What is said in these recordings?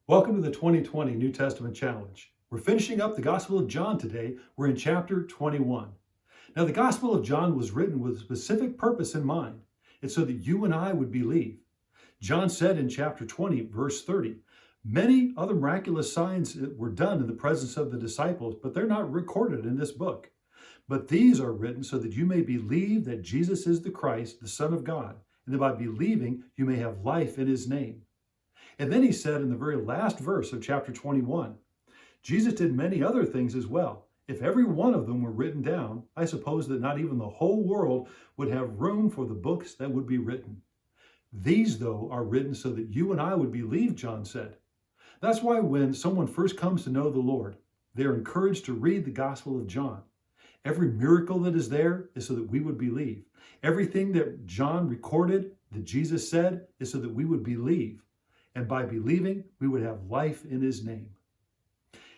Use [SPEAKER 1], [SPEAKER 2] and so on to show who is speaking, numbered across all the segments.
[SPEAKER 1] Welcome to the 2020 New Testament Challenge. We're finishing up the Gospel of John today. We're in chapter 21. Now, the Gospel of John was written with a specific purpose in mind. It's so that you and I would believe. John said in chapter 20, verse 30, many other miraculous signs were done in the presence of the disciples, but they're not recorded in this book. But these are written so that you may believe that Jesus is the Christ, the Son of God, and that by believing you may have life in his name. And then he said in the very last verse of chapter 21, Jesus did many other things as well. If every one of them were written down, I suppose that not even the whole world would have room for the books that would be written. These, though, are written so that you and I would believe, John said. That's why when someone first comes to know the Lord, they are encouraged to read the Gospel of John. Every miracle that is there is so that we would believe. Everything that John recorded, that Jesus said, is so that we would believe. And by believing, we would have life in his name.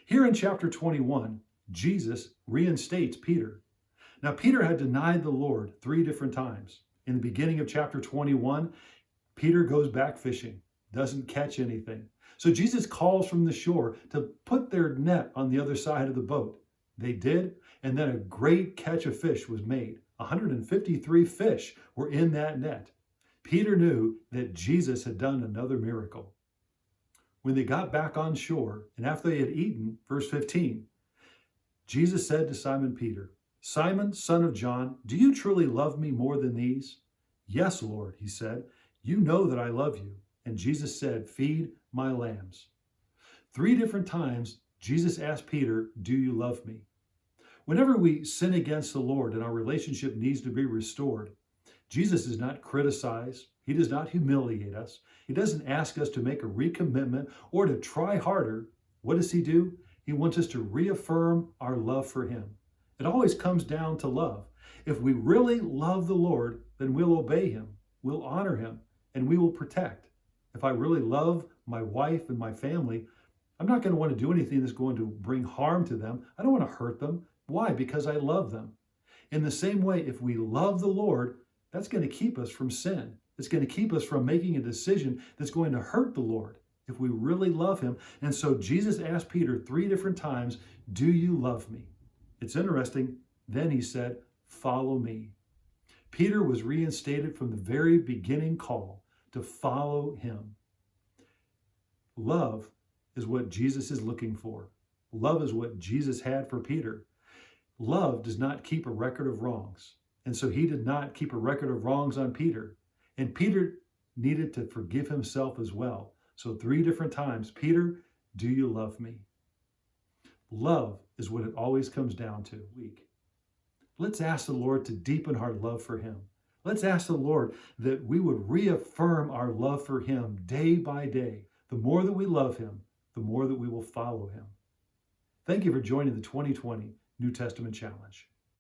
[SPEAKER 1] Here in chapter 21, Jesus reinstates Peter. Now, Peter had denied the Lord 3 different times. In the beginning of chapter 21, Peter goes back fishing, doesn't catch anything. So Jesus calls from the shore to put their net on the other side of the boat. They did, and then a great catch of fish was made. 153 fish were in that net. Peter knew that Jesus had done another miracle. When they got back on shore, and after they had eaten, verse 15, Jesus said to Simon Peter, Simon, son of John, do you truly love me more than these? Yes, Lord, he said, you know that I love you. And Jesus said, feed my lambs. 3 different times, Jesus asked Peter, do you love me? Whenever we sin against the Lord and our relationship needs to be restored, Jesus does not criticize. He does not humiliate us. He doesn't ask us to make a recommitment or to try harder. What does he do? He wants us to reaffirm our love for him. It always comes down to love. If we really love the Lord, then we'll obey him, we'll honor him, and we will protect. If I really love my wife and my family, I'm not going to want to do anything that's going to bring harm to them. I don't want to hurt them. Why? Because I love them. In the same way, if we love the Lord, that's going to keep us from sin. It's going to keep us from making a decision that's going to hurt the Lord if we really love him. And so Jesus asked Peter 3 different times, do you love me? It's interesting. Then he said, follow me. Peter was reinstated from the very beginning call to follow him. Love is what Jesus is looking for. Love is what Jesus had for Peter. Love does not keep a record of wrongs. And so he did not keep a record of wrongs on Peter. And Peter needed to forgive himself as well. So 3 different times, Peter, do you love me? Love is what it always comes down to. Let's ask the Lord to deepen our love for him. Let's ask the Lord that we would reaffirm our love for him day by day. The more that we love him, the more that we will follow him. Thank you for joining the 2020 New Testament Challenge.